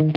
Hey,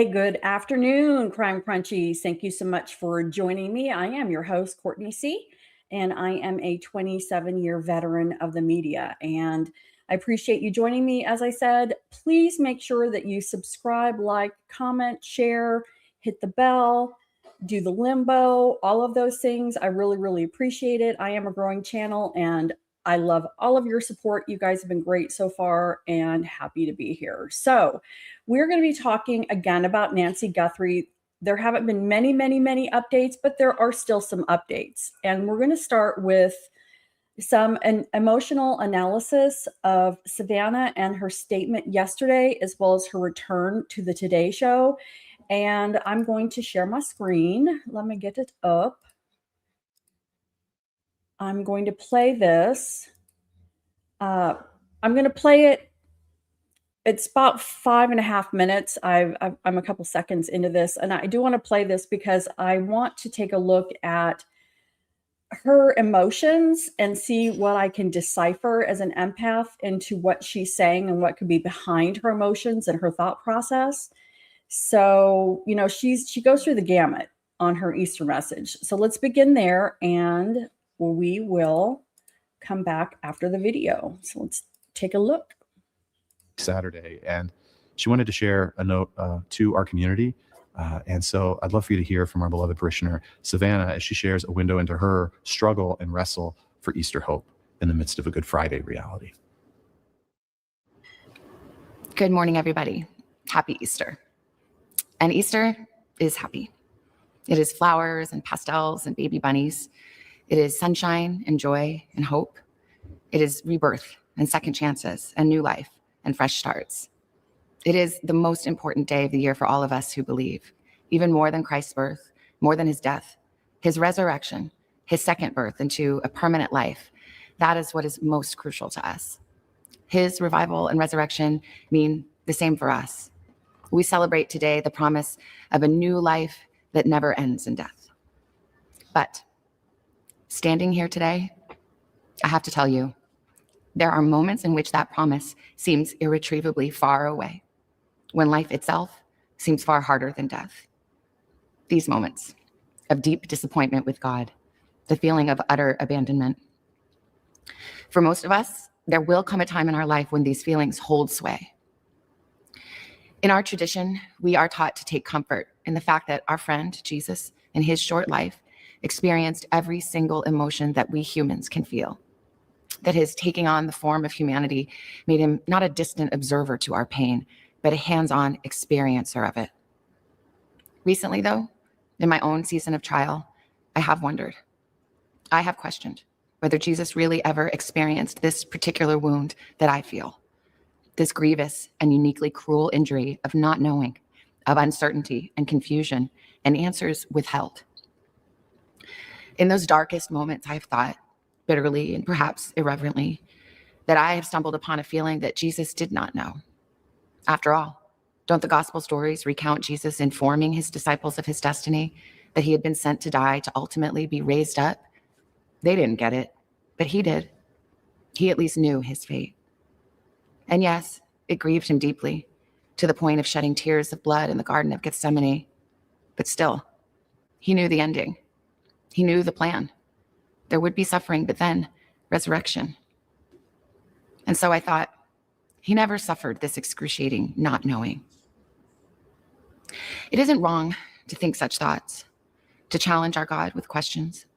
good afternoon, Crime Crunchies. Thank you so much for joining me. I am your host, Courtney C., and I am a 27-year veteran of the media. And I appreciate you joining me. As I said, please make sure that you subscribe, like, comment, share, hit the bell, do the limbo, all of those things. I really, really appreciate it. I am a growing channel, and I love all of your support. You guys have been great so far, and happy to be here. So we're going to be talking again about Nancy Guthrie. There haven't been many updates, but there are still some updates. And we're going to start with an emotional analysis of Savannah and her statement yesterday, as well as her return to the Today Show. And I'm going to share my screen. Let me get it up. I'm going to play this. I'm going to play it. It's about 5.5 minutes. I'm a couple seconds into this, and I do want to play this because I want to take a look at her emotions and see what I can decipher as an empath into what she's saying and what could be behind her emotions and her thought process. So, you know, she goes through the gamut on her Easter message. So let's begin there, and we will come back after the video. So let's take a look. Saturday, and she wanted to share a note to our community. And so I'd love for you to hear from our beloved parishioner, Savannah, as she shares a window into her struggle and wrestle for Easter hope in the midst of a Good Friday reality. Good morning, everybody. Happy Easter. And Easter is happy. It is flowers and pastels and baby bunnies. It is sunshine and joy and hope. It is rebirth and second chances and new life and fresh starts. It is the most important day of the year for all of us who believe, even more than Christ's birth, more than his death, his resurrection, his second birth into a permanent life. That is what is most crucial to us. His revival and resurrection mean the same for us. We celebrate today the promise of a new life that never ends in death. But standing here today, I have to tell you, there are moments in which that promise seems irretrievably far away, when life itself seems far harder than death. These moments of deep disappointment with God, the feeling of utter abandonment. For most of us, there will come a time in our life when these feelings hold sway. In our tradition, we are taught to take comfort in the fact that our friend, Jesus, in his short life, experienced every single emotion that we humans can feel. That his taking on the form of humanity made him not a distant observer to our pain, but a hands-on experiencer of it. Recently, though, in my own season of trial, I have wondered. I have questioned whether Jesus really ever experienced this particular wound that I feel, this grievous and uniquely cruel injury of not knowing, of uncertainty and confusion, and answers withheld. In those darkest moments, I've thought, bitterly and perhaps irreverently, that I have stumbled upon a feeling that Jesus did not know. After all, don't the gospel stories recount Jesus informing his disciples of his destiny, that he had been sent to die to ultimately be raised up? They didn't get it, but he did. He at least knew his fate. And yes, it grieved him deeply, to the point of shedding tears of blood in the Garden of Gethsemane. But still, he knew the ending. He knew the plan. There would be suffering, but then resurrection. And so I thought, he never suffered this excruciating not knowing. It isn't wrong to think such thoughts, to challenge our God with questions.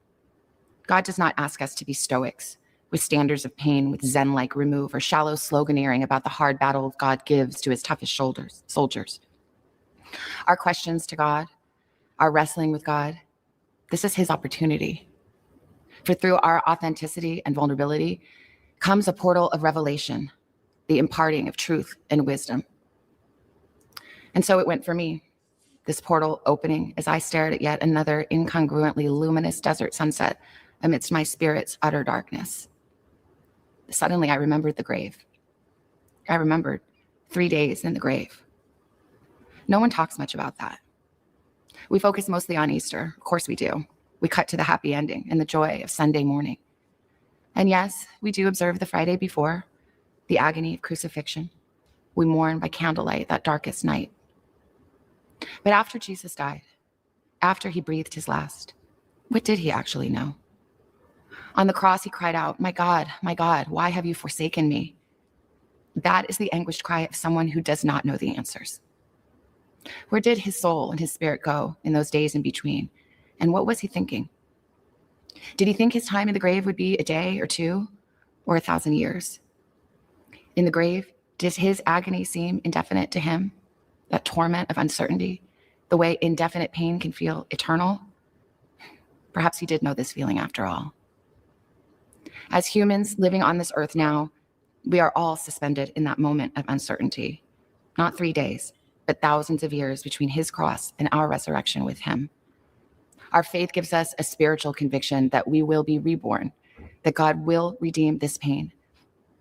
God does not ask us to be stoics, with standards of pain with Zen-like remove, or shallow sloganeering about the hard battle God gives to his toughest soldiers. Our questions to God, our wrestling with God, this is his opportunity. For through our authenticity and vulnerability comes a portal of revelation, the imparting of truth and wisdom. And so it went for me, this portal opening as I stared at yet another incongruently luminous desert sunset amidst my spirit's utter darkness. Suddenly, I remembered the grave. I remembered 3 days in the grave. No one talks much about that. We focus mostly on Easter. Of course we do. We cut to the happy ending and the joy of Sunday morning. And yes, we do observe the Friday before, the agony of crucifixion. We mourn by candlelight that darkest night. But after Jesus died, after he breathed his last, what did he actually know? On the cross, he cried out, my God, why have you forsaken me?" That is the anguished cry of someone who does not know the answers. Where did his soul and his spirit go in those days in between? And what was he thinking? Did he think his time in the grave would be a day or two or 1,000 years? In the grave, did his agony seem indefinite to him? That torment of uncertainty, the way indefinite pain can feel eternal? Perhaps he did know this feeling after all. As humans living on this earth now, we are all suspended in that moment of uncertainty. Not 3 days, but thousands of years between his cross and our resurrection with him. Our faith gives us a spiritual conviction that we will be reborn, that God will redeem this pain,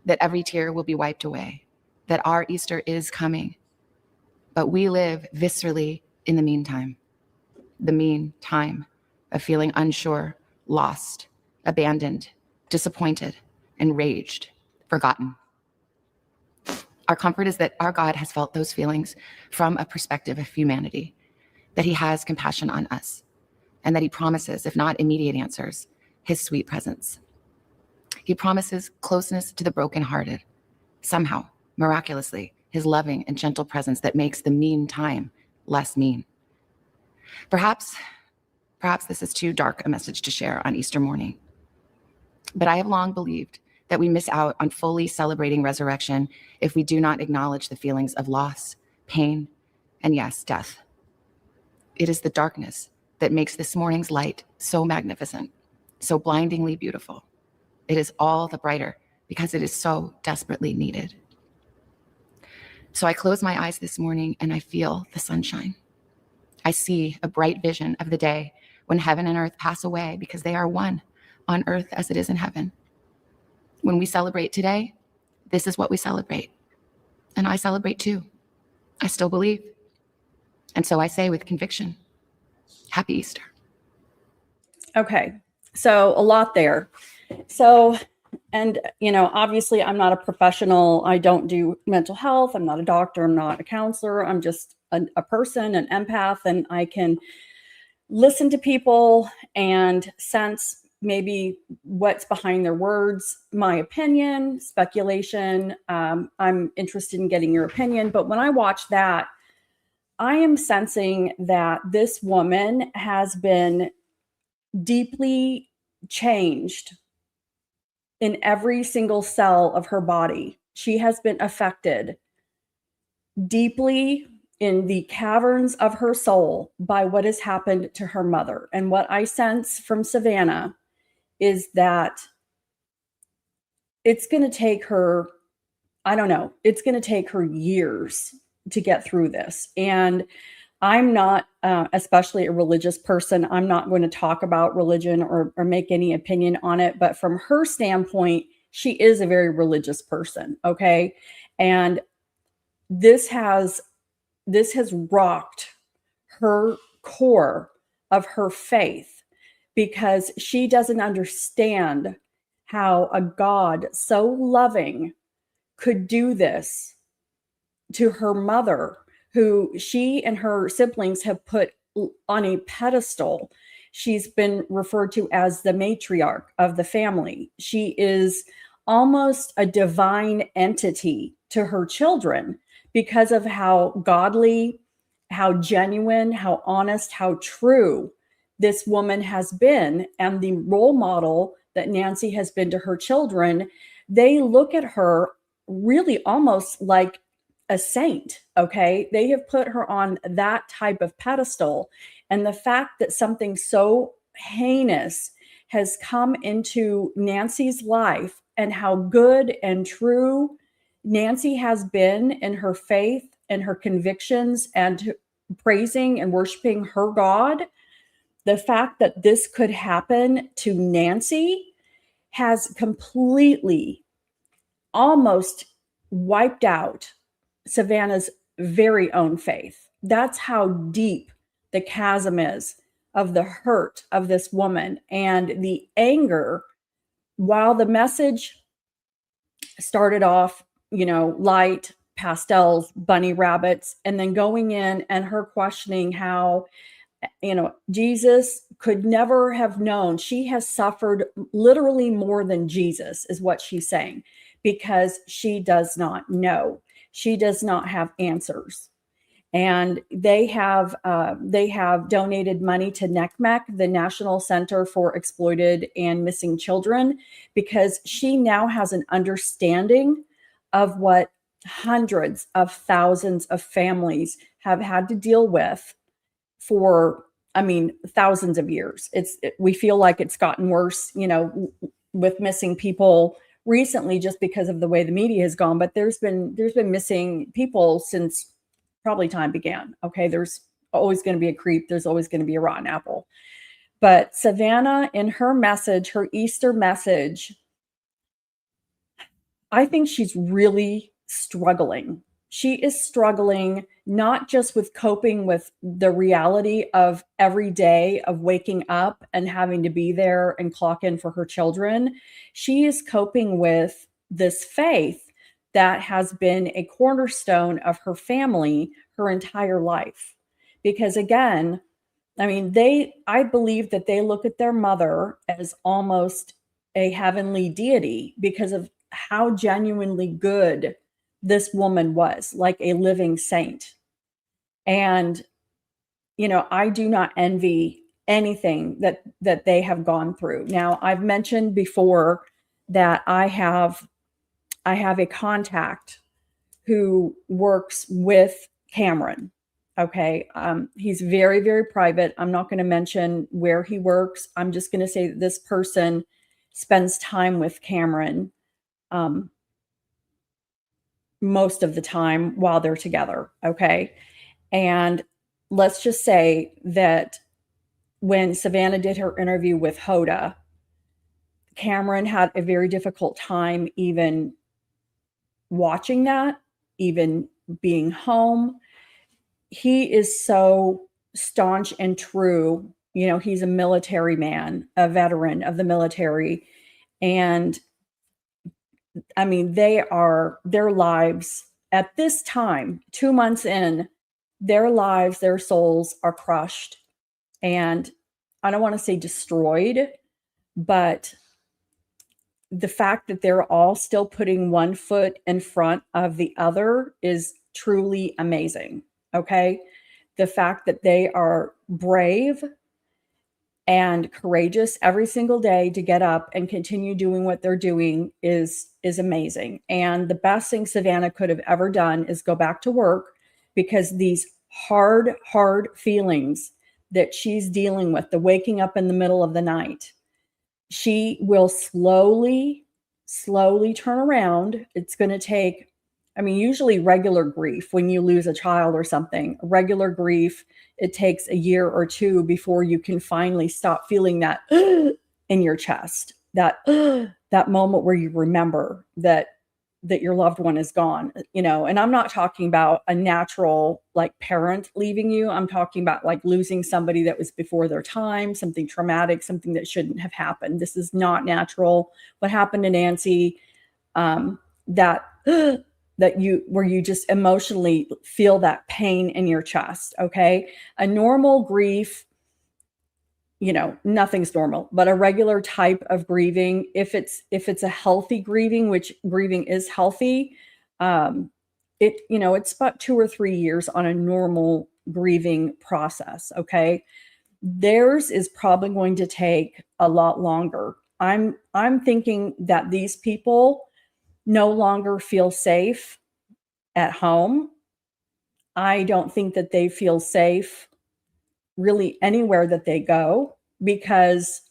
that every tear will be wiped away, that our Easter is coming. But we live viscerally in the meantime of feeling unsure, lost, abandoned, disappointed, enraged, forgotten. Our comfort is that our God has felt those feelings from a perspective of humanity, that he has compassion on us, and that he promises, if not immediate answers, his sweet presence. He promises closeness to the brokenhearted, somehow, miraculously, his loving and gentle presence that makes the mean time less mean. Perhaps this is too dark a message to share on Easter morning, but I have long believed that we miss out on fully celebrating resurrection if we do not acknowledge the feelings of loss, pain, and yes, death. It is the darkness that makes this morning's light so magnificent, so blindingly beautiful. It is all the brighter because it is so desperately needed. So I close my eyes this morning and I feel the sunshine. I see a bright vision of the day when heaven and earth pass away because they are one on earth as it is in heaven. When we celebrate today, this is what we celebrate. And I celebrate too. I still believe. And so I say with conviction, Happy Easter. Okay, so a lot there. So, and obviously I'm not a professional. I don't do mental health. I'm not a doctor. I'm not a counselor. I'm just a person, an empath, and I can listen to people and sense maybe what's behind their words, my opinion, speculation. I'm interested in getting your opinion. But when I watch that, I am sensing that this woman has been deeply changed in every single cell of her body. She has been affected deeply in the caverns of her soul by what has happened to her mother. And what I sense from Savannah is that it's going to take her, it's going to take her years to get through this. And I'm not, especially a religious person, I'm not going to talk about religion or make any opinion on it. But from her standpoint, she is a very religious person. Okay. And this has rocked her core of her faith because she doesn't understand how a God so loving could do this to her mother, who she and her siblings have put on a pedestal. She's been referred to as the matriarch of the family. She is almost a divine entity to her children because of how godly, how genuine, how honest, how true this woman has been, and the role model that Nancy has been to her children. They look at her really almost like a saint, okay? They have put her on that type of pedestal. And the fact that something so heinous has come into Nancy's life and how good and true Nancy has been in her faith and her convictions and praising and worshiping her God, the fact that this could happen to Nancy has completely almost wiped out Savannah's very own faith. That's how deep the chasm is of the hurt of this woman and the anger. While the message started off, light, pastels, bunny rabbits, and then going in and her questioning how, Jesus could never have known. She has suffered literally more than Jesus, is what she's saying, because she does not know. She does not have answers. And they have donated money to NCMEC, the National Center for Exploited and Missing Children, because she now has an understanding of what hundreds of thousands of families have had to deal with for, thousands of years. We feel like it's gotten worse, with missing people recently just because of the way the media has gone. But there's been missing people since probably time began. Okay, there's always going to be a creep. There's always going to be a rotten apple. But Savannah, in her message, her Easter message, I think she's really struggling. She is struggling not just with coping with the reality of every day of waking up and having to be there and clock in for her children. She is coping with this faith that has been a cornerstone of her family her entire life. Because again, I believe that they look at their mother as almost a heavenly deity because of how genuinely good this woman was, like a living saint. And, I do not envy anything that they have gone through. Now, I've mentioned before that I have a contact who works with Cameron. Okay. He's very, very private. I'm not going to mention where he works. I'm just going to say that this person spends time with Cameron most of the time while they're together. Okay. And let's just say that when Savannah did her interview with Hoda, Cameron had a very difficult time even watching that, even being home. He is so staunch and true. He's a military man, a veteran of the military. And their lives at this time, 2 months in, their lives, their souls are crushed. And I don't want to say destroyed, but the fact that they're all still putting one foot in front of the other is truly amazing. Okay. The fact that they are brave and courageous every single day to get up and continue doing what they're doing is amazing. And the best thing Savannah could have ever done is go back to work, because these hard feelings that she's dealing with, the waking up in the middle of the night, she will slowly turn around. It's going to take, usually regular grief, when you lose a child or something, regular grief, it takes a year or two before you can finally stop feeling that in your chest, that moment where you remember that your loved one is gone, and I'm not talking about a natural, like, parent leaving you. I'm talking about like losing somebody that was before their time, something traumatic, something that shouldn't have happened. This is not natural. What happened to Nancy, where you just emotionally feel that pain in your chest. Okay. A normal grief, nothing's normal, but a regular type of grieving, if it's a healthy grieving, which grieving is healthy, it's about 2 or 3 years on a normal grieving process. Okay. Theirs is probably going to take a lot longer. I'm thinking that these people no longer feel safe at home. I don't think that they feel safe really anywhere that they go, because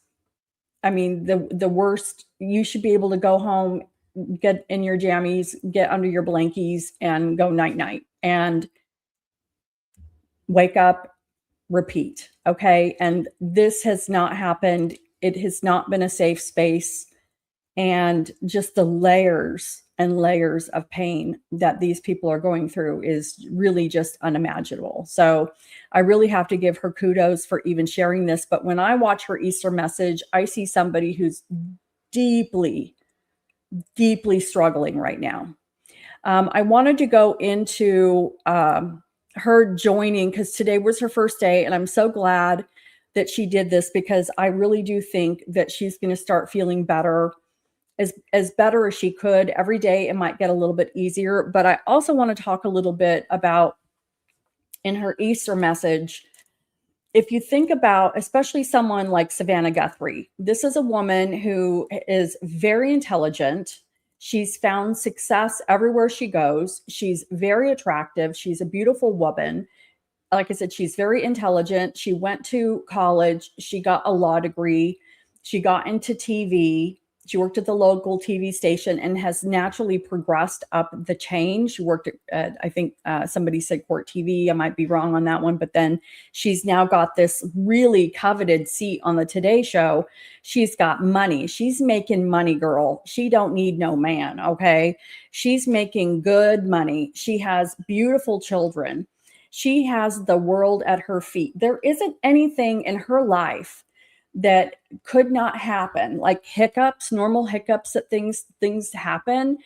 the worst, you should be able to go home, get in your jammies, get under your blankies, and go night and wake up repeat. Okay. And this has not happened. It has not been a safe space. And just the layers and layers of pain that these people are going through is really just unimaginable. So I really have to give her kudos for even sharing this. But when I watch her Easter message, I see somebody who's deeply, deeply struggling right now. I wanted to go into her joining because today was her first day, and I'm so glad that she did this because I really do think that she's going to start feeling better, as better as she could. Every day it might get a little bit easier, but I also want to talk a little bit about in her Easter message. If you think about, especially someone like Savannah Guthrie, this is a woman who is very intelligent. She's found success everywhere she goes. She's very attractive. She's a beautiful woman. Like I said, she's very intelligent. She went to college. She got a law degree. She got into TV. She worked at the local TV station and has naturally progressed up the chain. She worked at, I think somebody said Court TV. I might be wrong on that one. But then she's now got this really coveted seat on the Today Show. She's got money. She's making money, girl. She don't need no man, okay? She's making good money. She has beautiful children. She has the world at her feet. There isn't anything in her life that could not happen, like hiccups, normal hiccups that things happen.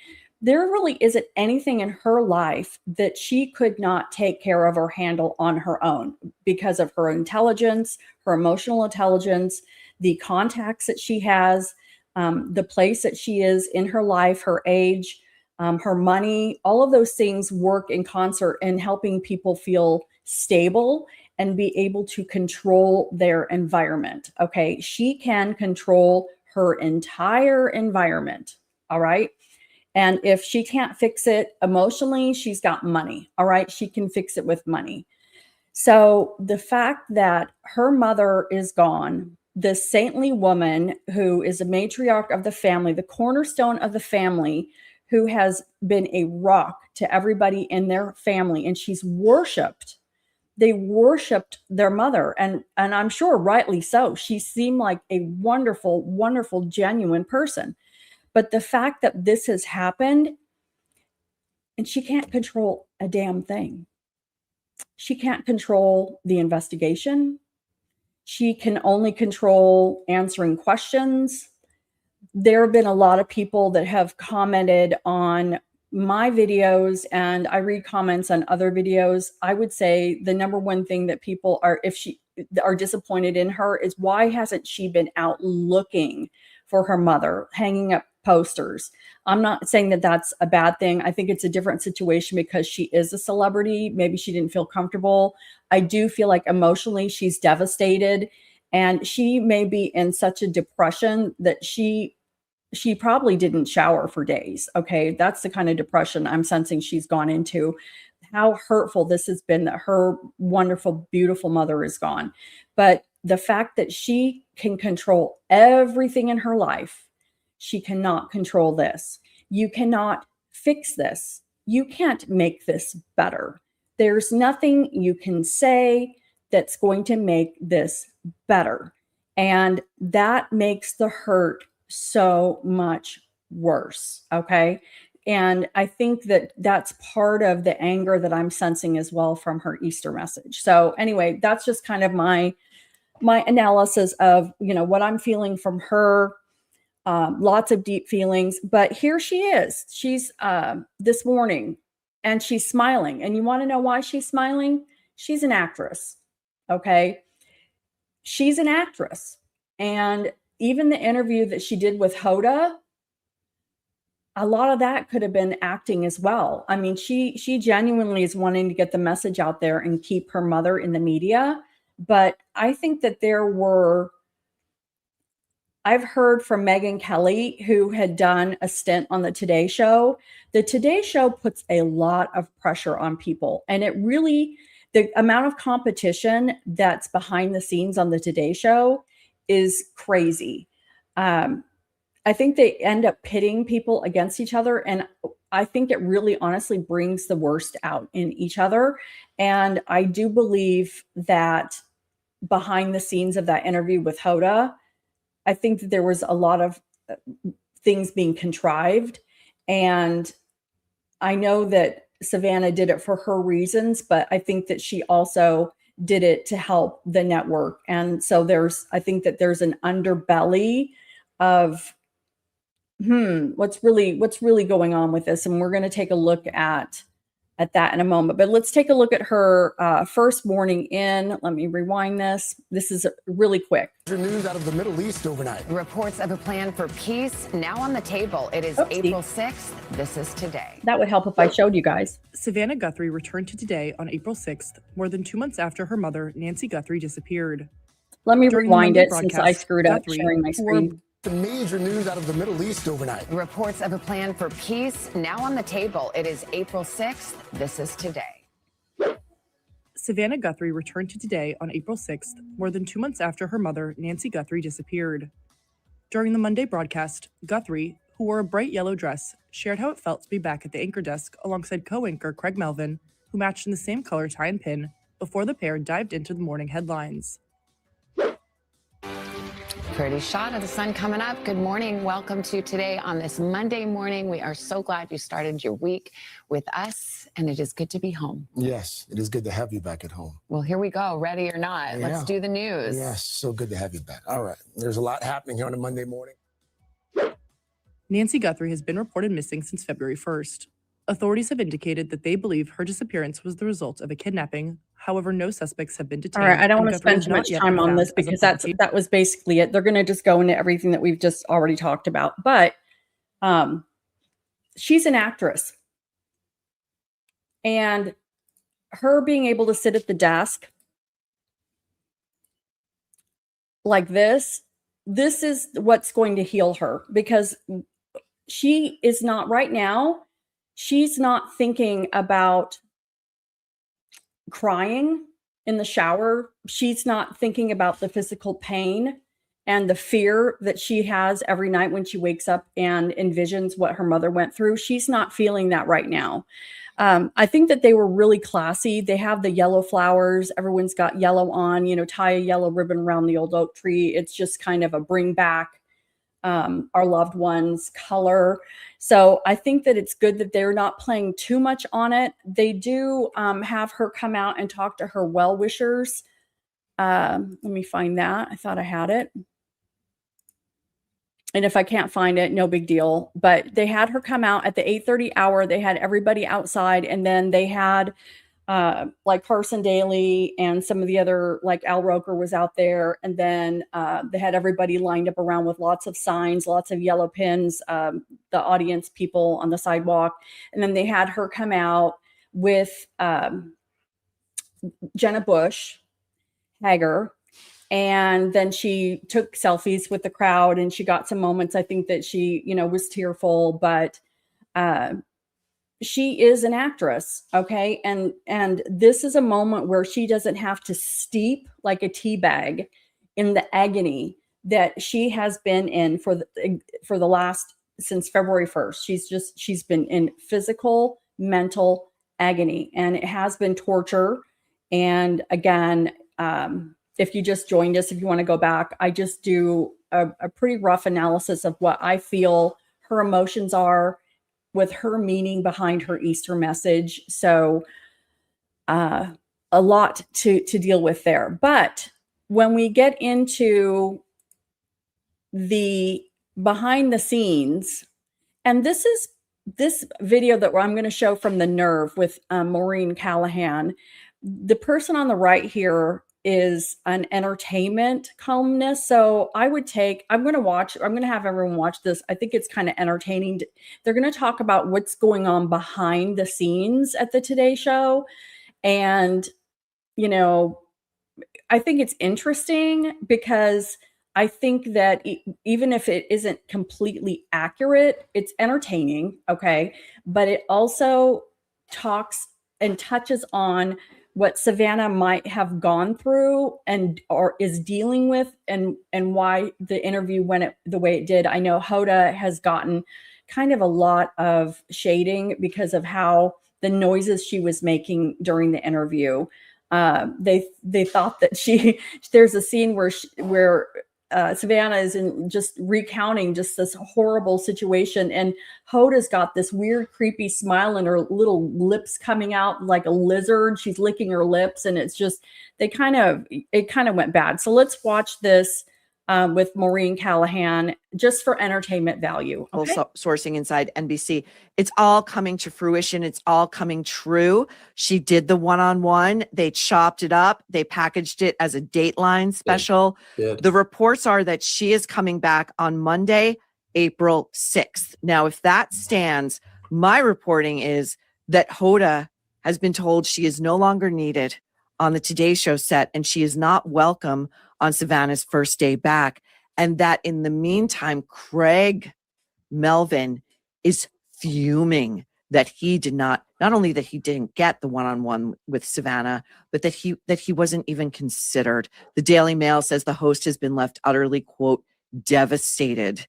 There really isn't anything in her life that she could not take care of or handle on her own because of her intelligence, her emotional intelligence, the contacts that she has, the place that she is in her life, her age, her money. All of those things work in concert in helping people feel stable and be able to control their environment. Okay. She can control her entire environment. All right. And if she can't fix it emotionally, she's got money. All right. She can fix it with money. So the fact that her mother is gone, this saintly woman who is a matriarch of the family, the cornerstone of the family, who has been a rock to everybody in their family, and she's worshiped. They worshiped their mother, and I'm sure rightly so. She seemed like a wonderful, wonderful, genuine person. But the fact that this has happened, and she can't control a damn thing. She can't control the investigation. She can only control answering questions. There have been a lot of people that have commented on my videos, and I read comments on other videos. I would say the number one thing that people are, if she are disappointed in her, is why hasn't she been out looking for her mother, hanging up posters? I'm not saying that that's a bad thing. I think it's a different situation because she is a celebrity. Maybe she didn't feel comfortable. I do feel like emotionally she's devastated, and she may be in such a depression that she probably didn't shower for days. Okay. That's the kind of depression I'm sensing she's gone into. How hurtful this has been that her wonderful, beautiful mother is gone. But the fact that she can control everything in her life, she cannot control this. You cannot fix this. You can't make this better. There's nothing you can say that's going to make this better. And that makes the hurt so much worse. Okay. And I think that that's part of the anger that I'm sensing as well from her Easter message. So anyway, that's just kind of my analysis of, what I'm feeling from her. Lots of deep feelings, but here she is. She's this morning and she's smiling. And you want to know why she's smiling? She's an actress. Okay. She's an actress. And even the interview that she did with Hoda, a lot of that could have been acting as well. I mean, she genuinely is wanting to get the message out there and keep her mother in the media. But I think that I've heard from Megyn Kelly, who had done a stint on the Today Show. The Today Show puts a lot of pressure on people, and the amount of competition that's behind the scenes on the Today Show is crazy. I think they end up pitting people against each other. And I think it really honestly brings the worst out in each other. And I do believe that behind the scenes of that interview with Hoda, I think that there was a lot of things being contrived. And I know that Savannah did it for her reasons, but I think that she also did it to help the network. And so I think that there's an underbelly of, what's really going on with this. And we're going to take a look at that in a moment. But let's take a look at her first morning in. Let me rewind this. This is really quick. News out of the Middle East overnight. Reports of a plan for peace now on the table. It is April 6th. This is today. That would help if I showed you guys. Savannah Guthrie returned to Today on April 6th, more than 2 months after her mother, Nancy Guthrie, disappeared. Let me During rewind the it since I screwed up Guthrie, sharing my screen. The major news out of the Middle East overnight. Reports of a plan for peace now on the table. It is April 6th. This is today. Savannah Guthrie returned to Today on April 6th, more than 2 months after her mother, Nancy Guthrie, disappeared. During the Monday broadcast, Guthrie, who wore a bright yellow dress, shared how it felt to be back at the anchor desk alongside co-anchor Craig Melvin, who matched in the same color tie and pin, before the pair dived into the morning headlines. Pretty shot of the sun coming up. Good morning. Welcome to Today on this Monday morning. We are so glad you started your week with us, and it is good to be home. Yes, it is good to have you back at home. Well, here we go. Ready or not? Let's do the news. Yes, so good to have you back. All right. There's a lot happening here on a Monday morning. Nancy Guthrie has been reported missing since February 1st. Authorities have indicated that they believe her disappearance was the result of a kidnapping. However, no suspects have been detained. All right, I don't want to Guthrie spend has too not much yet time been on found this as because of the that was basically it. They're going to just go into everything that we've just already talked about. But she's an actress. And her being able to sit at the desk like this is what's going to heal her, because she is not right now. She's not thinking about crying in the shower. She's not thinking about the physical pain and the fear that she has every night when she wakes up and envisions what her mother went through. She's not feeling that right now. I think that they were really classy. They have the yellow flowers. Everyone's got yellow on, tie a yellow ribbon around the old oak tree. It's just kind of a bring back our loved ones color. So I think that it's good that they're not playing too much on it. They do have her come out and talk to her well-wishers. Let me find that. I thought I had it. And if I can't find it, no big deal. But they had her come out at the 8:30 hour. They had everybody outside, and then they had like Carson Daly and some of the other, like Al Roker was out there. And then they had everybody lined up around with lots of signs, lots of yellow pins, the audience people on the sidewalk. And then they had her come out with Jenna Bush Hager. And then she took selfies with the crowd and she got some moments. I think that she, was tearful, but she is an actress. Okay. And this is a moment where she doesn't have to steep like a tea bag in the agony that she has been in for the last, since February 1st. She's been in physical, mental agony, and it has been torture. And again, if you just joined us, if you want to go back, I just do a pretty rough analysis of what I feel her emotions are with her meaning behind her Easter message. So a lot to deal with there. But when we get into the behind the scenes, and this video that I'm going to show from The Nerve with Maureen Callahan, the person on the right here is an entertainment columnist. So I'm going to have everyone watch this. I think it's kind of entertaining. They're going to talk about what's going on behind the scenes at the Today Show. And, I think it's interesting because I think that even if it isn't completely accurate, it's entertaining. Okay. But it also talks and touches on what Savannah might have gone through or is dealing with, and why the interview went the way it did. I know Hoda has gotten kind of a lot of shading because of how the noises she was making during the interview. They thought that there's a scene where Savannah is just recounting just this horrible situation, and Hoda's got this weird, creepy smile, and her little lips coming out like a lizard. She's licking her lips, and it's just it kind of went bad. So let's watch this with Maureen Callahan, just for entertainment value. Okay? Sourcing inside NBC. It's all coming to fruition. It's all coming true. She did the one-on-one. They chopped it up. They packaged it as a Dateline special. Good. The reports are that she is coming back on Monday, April 6th. Now, if that stands, my reporting is that Hoda has been told she is no longer needed on the Today Show set, and she is not welcome on Savannah's first day back. And that in the meantime, Craig Melvin is fuming that he did not only that he didn't get the one-on-one with Savannah, but that he wasn't even considered. The Daily Mail says the host has been left utterly, quote, devastated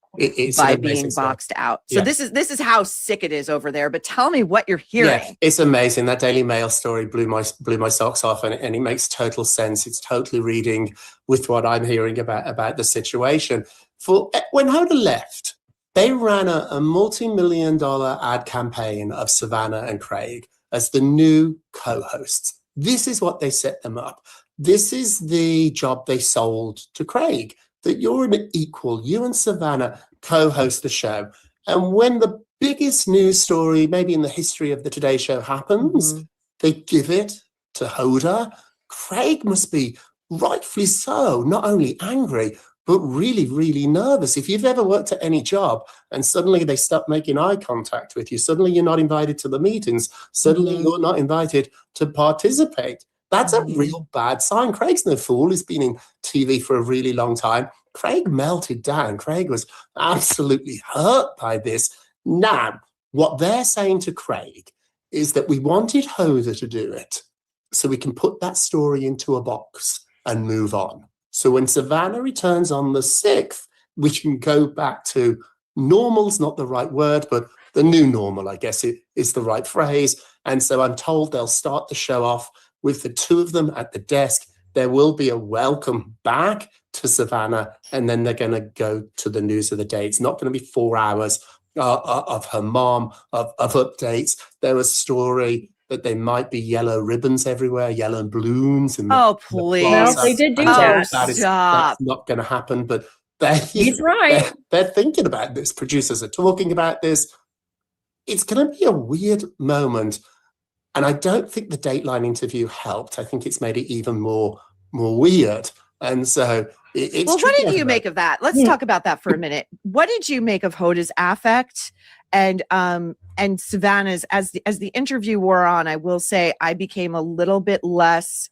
by being boxed out. So this is how sick it is over there. But tell me what you're hearing. Yeah, it's amazing. That Daily Mail story blew my socks off, and it makes total sense. It's totally reading with what I'm hearing about the situation. When Hoda left, they ran a multi-million-dollar ad campaign of Savannah and Craig as the new co-hosts. This is what they set them up. This is the job they sold to Craig, that you're an equal. You and Savannah co-host the show. And when the biggest news story, maybe in the history of the Today Show, happens, they give it to Hoda. Craig must be rightfully so, not only angry, but really, really nervous. If you've ever worked at any job and suddenly they stop making eye contact with you, suddenly you're not invited to the meetings, suddenly you're not invited to participate. That's a real bad sign. Craig's no fool. He's been in TV for a really long time. Craig melted down. Craig was absolutely hurt by this. Now, what they're saying to Craig is that we wanted Hoda to do it so we can put that story into a box and move on. So when Savannah returns on the 6th, we can go back to normal's not the right word, but the new normal, I guess it is the right phrase. And so I'm told they'll start the show off with the two of them at the desk. There will be a welcome back to Savannah, and then they're going to go to the news of the day. It's not going to be 4 hours of her mom, of updates. There was a story that there might be yellow ribbons everywhere, yellow balloons. Please. Well, they did do that. That's not going to happen, but he's right. They're thinking about this. Producers are talking about this. It's going to be a weird moment. And I don't think the Dateline interview helped. I think it's made it even more weird. And so it's well, what did you make of that? Let's talk about that for a minute. What did you make of Hoda's affect and Savannah's as the interview wore on? I will say I became a little bit less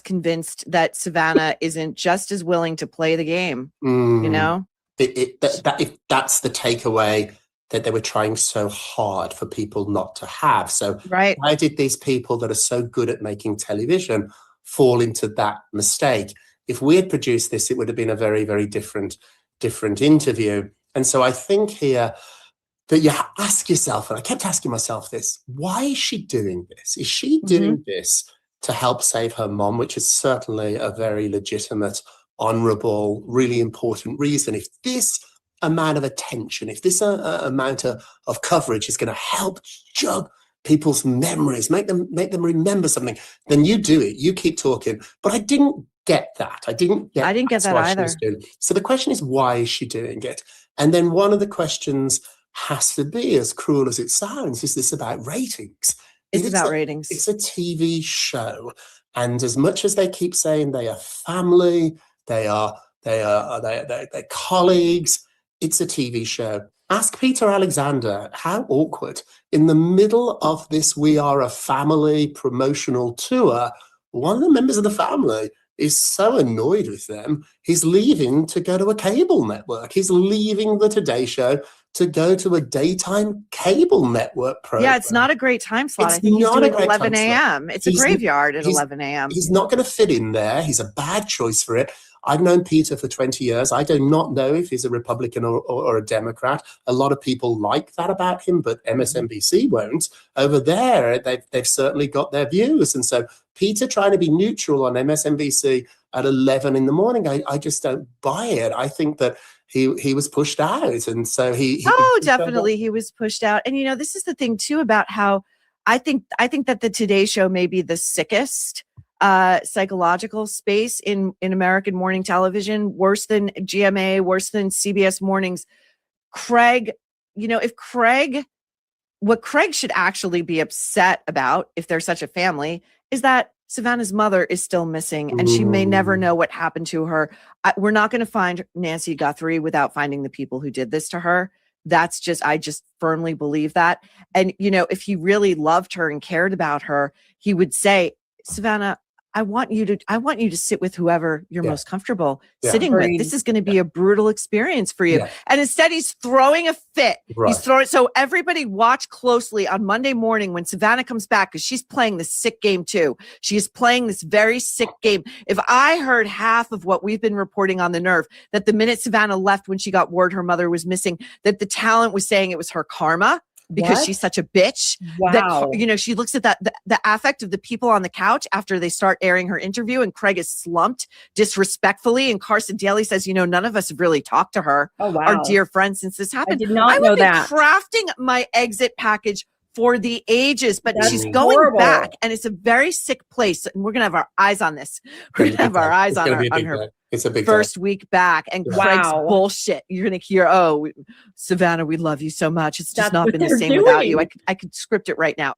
convinced that Savannah isn't just as willing to play the game. You know, if that's the takeaway that they were trying so hard for people not to have. So why did these people that are so good at making television fall into that mistake? If we had produced this, it would have been a very, very different interview. And so I think here that you ask yourself, and I kept asking myself this, why is she doing this? Is she doing this to help save her mom, which is certainly a very legitimate, honorable, really important reason? If this amount of attention, if this amount of coverage is going to help jog people's memories, make them remember something, then you do it. You keep talking. But I didn't get that. I didn't get that either. So the question is, why is she doing it? And then one of the questions has to be, as cruel as it sounds, is this about ratings? It's about ratings. It's a TV show. And as much as they keep saying they are family, they're colleagues, it's a TV show. Ask Peter Alexander, how awkward. In the middle of this We Are a Family promotional tour, one of the members of the family is so annoyed with them, he's leaving to go to a cable network. He's leaving the Today Show to go to a daytime cable network program. Yeah, it's not a great time slot. I think he's doing 11 a.m. It's a graveyard at 11 a.m. He's not going to fit in there. He's a bad choice for it. I've known Peter for 20 years. I do not know if he's a Republican or a Democrat. A lot of people like that about him, but MSNBC won't. Over there, they've certainly got their views. And so Peter trying to be neutral on MSNBC at 11 in the morning, I just don't buy it. I think that he was pushed out. And so he definitely he was pushed out. And, this is the thing, too, about how I think that the Today Show may be the sickest psychological space in American morning television, worse than GMA, worse than CBS Mornings. Craig, what Craig should actually be upset about, if they're such a family, is that Savannah's mother is still missing and she may never know what happened to her. We're not going to find Nancy Guthrie without finding the people who did this to her. I just firmly believe that. And, if he really loved her and cared about her, he would say, Savannah, I want you to sit with whoever you're most comfortable sitting with. This is going to be a brutal experience for you. Yeah. And instead he's throwing a fit. Right. He's throwing. So everybody watch closely on Monday morning when Savannah comes back, because she's playing the sick game too. She is playing this very sick game. If I heard half of what we've been reporting on The Nerve, that the minute Savannah left when she got word her mother was missing, that the talent was saying it was her karma. Because she's such a bitch. Wow. That, she looks at the affect of the people on the couch after they start airing her interview, and Craig is slumped disrespectfully. And Carson Daly says, none of us have really talked to her, our dear friend, since this happened. I did not know that. Crafting my exit package for the ages, but she's going back, and it's a very sick place. And we're going to have our eyes on this. We're going to have our eyes on her. It's a big first week back, and Craig's bullshit. You're going to hear, Savannah, we love you so much. It's just not been the same without you. I could script it right now.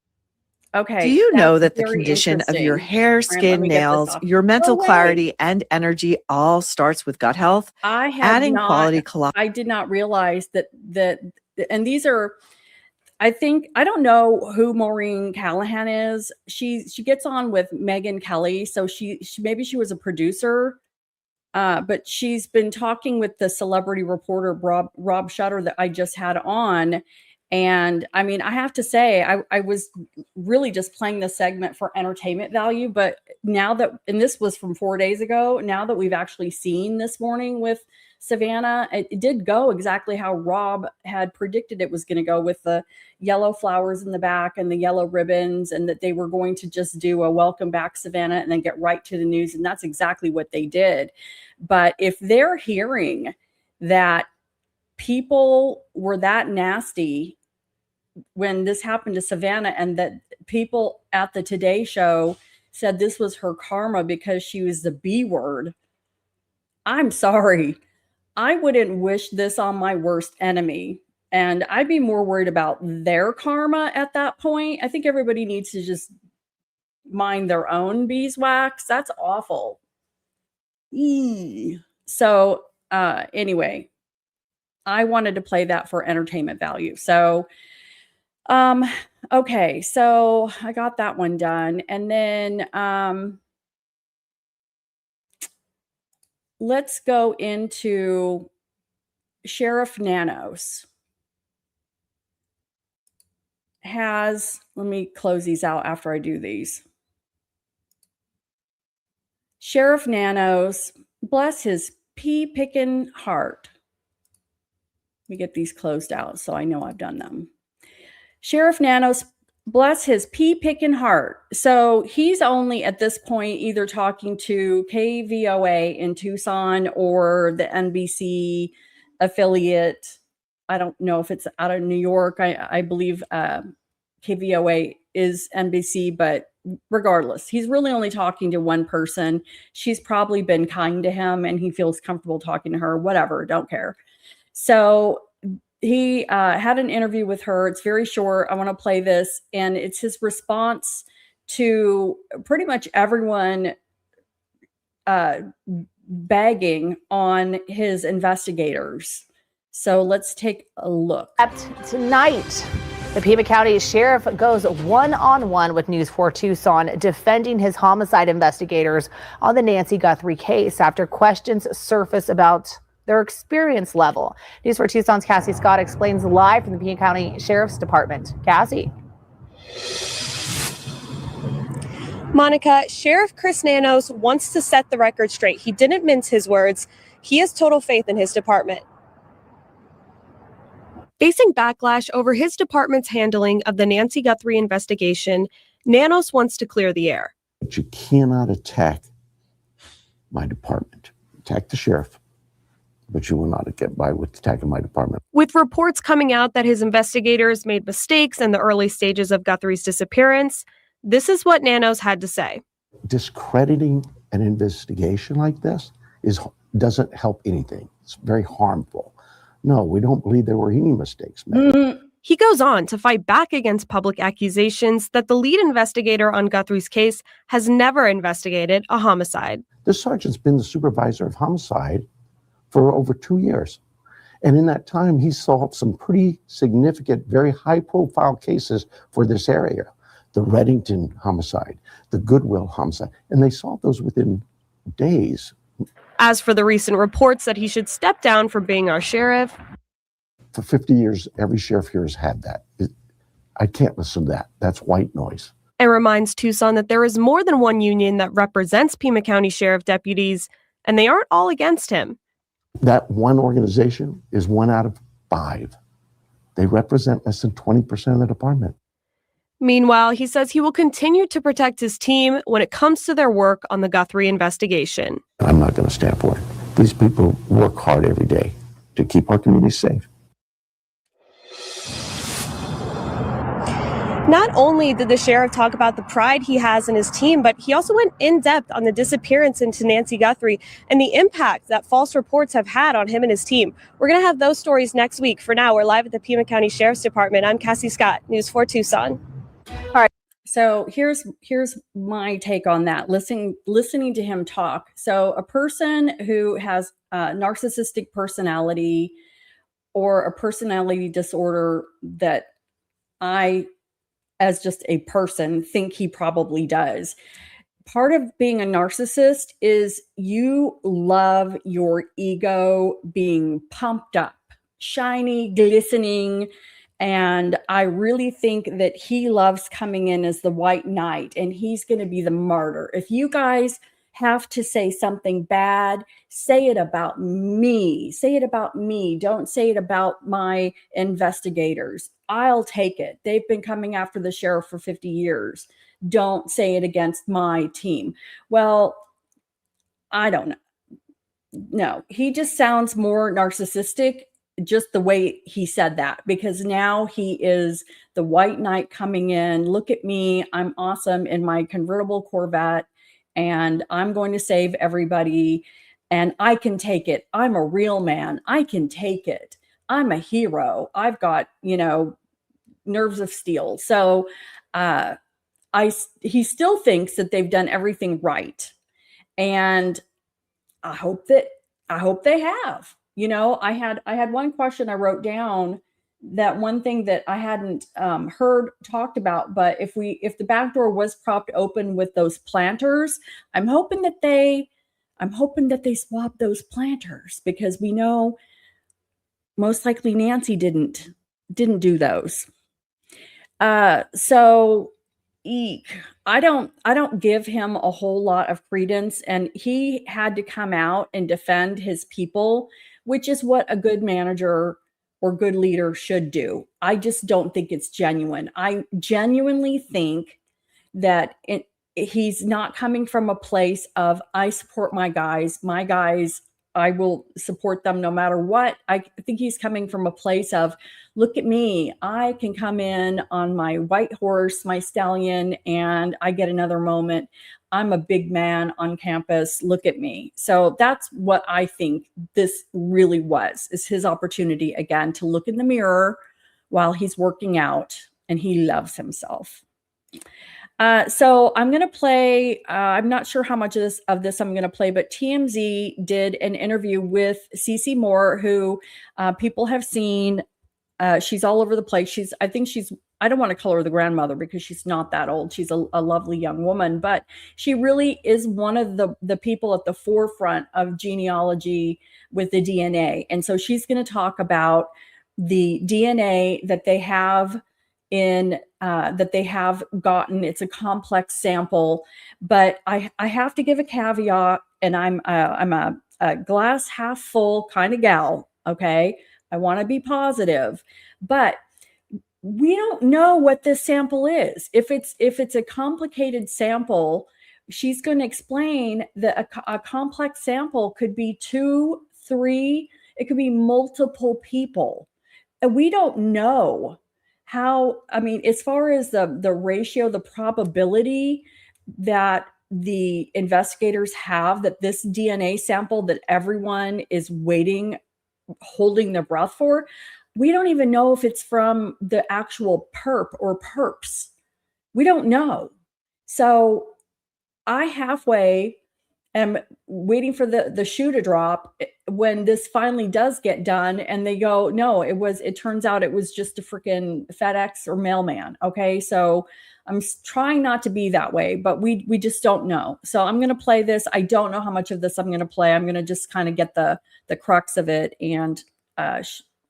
Okay. Do you know that the condition of your hair, skin, nails, your mental clarity, and energy all starts with gut health? I did not realize that, and these are, I don't know who Maureen Callahan is. She gets on with Megyn Kelly. So she maybe she was a producer. But she's been talking with the celebrity reporter, Rob Shutter, that I just had on. And I mean, I have to say, I was really just playing this segment for entertainment value. But now and this was from 4 days ago, now that we've actually seen this morning with Savannah, it did go exactly how Rob had predicted it was going to go, with the yellow flowers in the back and the yellow ribbons, and that they were going to just do a welcome back, Savannah, and then get right to the news. And that's exactly what they did. But if they're hearing that people were that nasty when this happened to Savannah, and that people at the Today Show said this was her karma because she was the B word, I'm sorry. I wouldn't wish this on my worst enemy. And I'd be more worried about their karma at that point. I think everybody needs to just mind their own beeswax. That's awful. So anyway, I wanted to play that for entertainment value. So, okay. So I got that one done. And then, let's go into Sheriff Nanos. Let me close these out after I do these. Sheriff Nanos, bless his pea-picking heart. Let me get these closed out so I know I've done them. Sheriff Nanos, bless his pea-picking heart. So he's only at this point either talking to KVOA in Tucson or the NBC affiliate. I don't know if it's out of New York. I believe KVOA is NBC, but regardless, he's really only talking to one person. She's probably been kind to him and he feels comfortable talking to her, whatever, don't care. So he had an interview with her. It's very short. I want to play this. And it's his response to pretty much everyone bagging on his investigators. So let's take a look. Tonight, the Pima County Sheriff goes one-on-one with News 4 Tucson, defending his homicide investigators on the Nancy Guthrie case after questions surface about their experience level. News 4 Tucson's Cassie Scott explains live from the Pima County Sheriff's Department. Cassie. Monica, Sheriff Chris Nanos wants to set the record straight. He didn't mince his words. He has total faith in his department. Facing backlash over his department's handling of the Nancy Guthrie investigation, Nanos wants to clear the air. But you cannot attack my department. Attack the sheriff, but you will not get by with attacking my department. With reports coming out that his investigators made mistakes in the early stages of Guthrie's disappearance, this is what Nanos had to say. Discrediting an investigation like this doesn't help anything. It's very harmful. No, we don't believe there were any mistakes made. He goes on to fight back against public accusations that the lead investigator on Guthrie's case has never investigated a homicide. This sergeant's been the supervisor of homicide for over 2 years. And in that time, he solved some pretty significant, very high-profile cases for this area. The Reddington homicide, the Goodwill homicide, and they solved those within days. As for the recent reports that he should step down from being our sheriff, for 50 years, every sheriff here has had that. I can't listen to that. That's white noise. And reminds Tucson that there is more than one union that represents Pima County Sheriff deputies, and they aren't all against him. That one organization is 1 out of 5. They represent less than 20% of the department. Meanwhile, he says he will continue to protect his team when it comes to their work on the Guthrie investigation. I'm not going to stand for it. These people work hard every day to keep our community safe. Not only did the sheriff talk about the pride he has in his team, but he also went in depth on the disappearance into Nancy Guthrie and the impact that false reports have had on him and his team. We're going to have those stories next week. For now, we're live at the Pima County Sheriff's Department. I'm Cassie Scott, News 4 Tucson. All right. So here's my take on that. Listening to him talk. So a person who has a narcissistic personality or a personality disorder that I, as just a person, think he probably does. Part of being a narcissist is you love your ego being pumped up, shiny, glistening. And I really think that he loves coming in as the white knight, and he's going to be the martyr. If you guys have to say something bad, say it about me. Say it about me. Don't say it about my investigators. I'll take it. They've been coming after the sheriff for 50 years. Don't say it against my team. Well, I don't know. No, he just sounds more narcissistic, just the way he said that, because now he is the white knight coming in. Look at me. I'm awesome in my convertible Corvette, and I'm going to save everybody, and I can take it. I'm a real man. I can take it. I'm a hero. I've got, nerves of steel. So he still thinks that they've done everything right. And I hope they have. I had one question I wrote down, that one thing that I hadn't heard talked about, but if the back door was propped open with those planters, I'm hoping that they swap those planters, because we know most likely Nancy didn't do those. So eek. I don't give him a whole lot of credence, and he had to come out and defend his people, which is what a good manager or good leader should do. I just don't think it's genuine. I genuinely think that he's not coming from a place of, I support my guys, I will support them no matter what. I think he's coming from a place of, look at me, I can come in on my white horse, my stallion, and I get another moment. I'm a big man on campus. Look at me. So that's what I think this really was, is his opportunity again to look in the mirror while he's working out, and he loves himself. So I'm going to play, I'm not sure how much of this I'm going to play, but TMZ did an interview with Cece Moore, who people have seen. She's all over the place. I don't want to call her the grandmother, because she's not that old. She's a lovely young woman, but she really is one of the people at the forefront of genealogy with the DNA. And so she's going to talk about the DNA that they have in that they have gotten. It's a complex sample, but I have to give a caveat, and I'm a glass half full kind of gal. Okay, I want to be positive, but we don't know what this sample is. If it's a complicated sample, she's going to explain that a complex sample could be 2, 3, it could be multiple people. And we don't know how, I mean, as far as the ratio, the probability that the investigators have that this DNA sample that everyone is waiting, holding their breath for, we don't even know if it's from the actual perp or perps. We don't know. So I halfway am waiting for the shoe to drop when this finally does get done, and they go, no, it turns out it was just a freaking FedEx or mailman. Okay. So I'm trying not to be that way, but we just don't know. So I'm going to play this. I don't know how much of this I'm going to play. I'm going to just kind of get the crux of it, and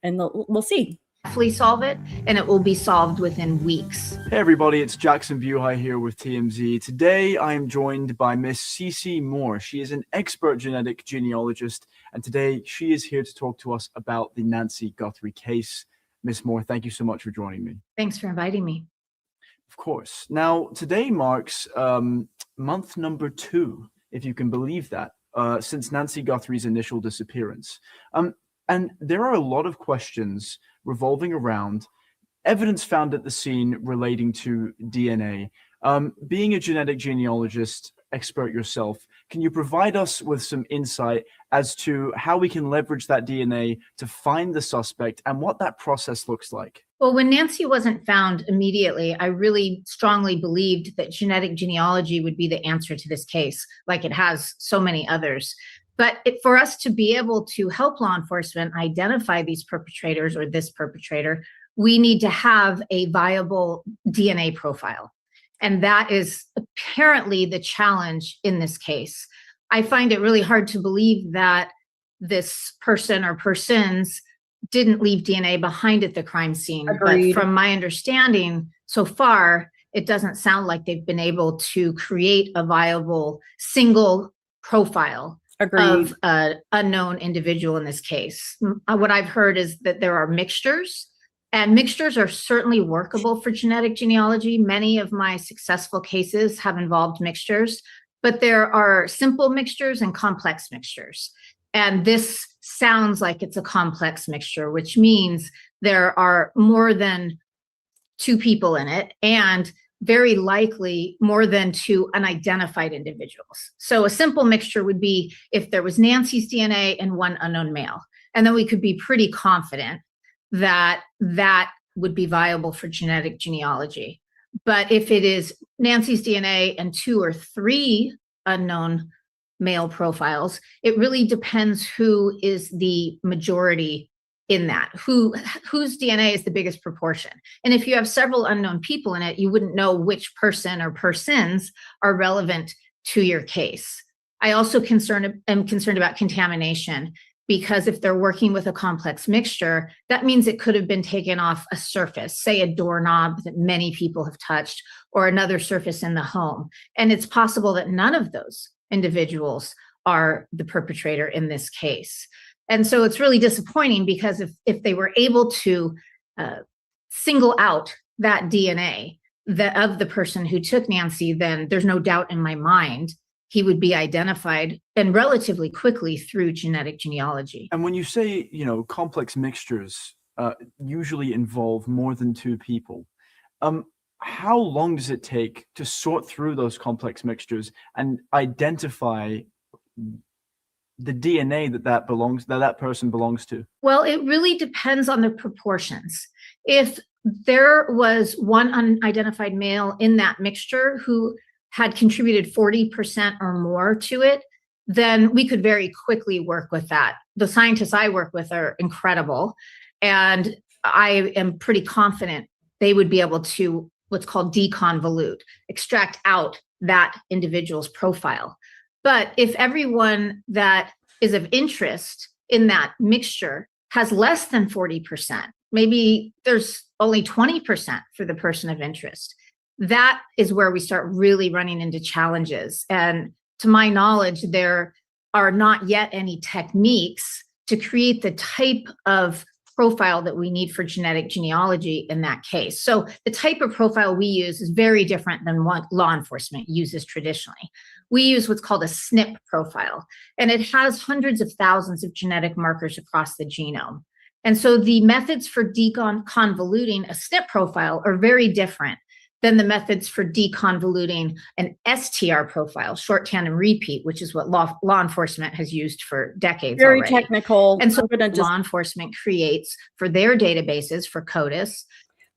we'll see. Hopefully solve it, and it will be solved within weeks. Hey everybody, it's Jackson Buhai here with TMZ. Today I am joined by Miss Cece Moore. She is an expert genetic genealogist, and today she is here to talk to us about the Nancy Guthrie case. Miss Moore, thank you so much for joining me. Thanks for inviting me. Of course. Now, today marks month number 2, if you can believe that, since Nancy Guthrie's initial disappearance. And there are a lot of questions revolving around evidence found at the scene relating to DNA. Being a genetic genealogist expert yourself, can you provide us with some insight as to how we can leverage that DNA to find the suspect and what that process looks like? Well, when Nancy wasn't found immediately, I really strongly believed that genetic genealogy would be the answer to this case, like it has so many others. But for us to be able to help law enforcement identify these perpetrators or this perpetrator, we need to have a viable DNA profile. And that is apparently the challenge in this case. I find it really hard to believe that this person or persons didn't leave DNA behind at the crime scene. Agreed. But from my understanding so far, it doesn't sound like they've been able to create a viable single profile of an unknown individual in this case. What I've heard is that there are mixtures, and mixtures are certainly workable for genetic genealogy. Many of my successful cases have involved mixtures, but there are simple mixtures and complex mixtures. And this sounds like it's a complex mixture, which means there are more than 2 people in it, and very likely more than 2 unidentified individuals. So a simple mixture would be if there was Nancy's DNA and 1 unknown male. And then we could be pretty confident that that would be viable for genetic genealogy. But if it is Nancy's DNA and 2 or 3 unknown male profiles, it really depends who is the majority in that, whose DNA is the biggest proportion. And if you have several unknown people in it, you wouldn't know which person or persons are relevant to your case. I also am concerned about contamination, because if they're working with a complex mixture, that means it could have been taken off a surface, say a doorknob that many people have touched, or another surface in the home. And it's possible that none of those individuals are the perpetrator in this case. And so it's really disappointing, because if they were able to single out that DNA of the person who took Nancy, then there's no doubt in my mind he would be identified, and relatively quickly, through genetic genealogy. And when you say, complex mixtures usually involve more than 2 people, how long does it take to sort through those complex mixtures and identify the DNA that person belongs to? Well, it really depends on the proportions. If there was 1 unidentified male in that mixture who had contributed 40% or more to it, then we could very quickly work with that. The scientists I work with are incredible, and I am pretty confident they would be able to what's called deconvolute, extract out that individual's profile. But if everyone that is of interest in that mixture has less than 40%, maybe there's only 20% for the person of interest. That is where we start really running into challenges. And to my knowledge, there are not yet any techniques to create the type of profile that we need for genetic genealogy in that case. So the type of profile we use is very different than what law enforcement uses traditionally. We use what's called a SNP profile, and it has hundreds of thousands of genetic markers across the genome. And so the methods for deconvoluting a SNP profile are very different than the methods for deconvoluting an STR profile, short tandem repeat, which is what law enforcement has used for decades Very already. technical. And so law enforcement creates for their databases, for CODIS.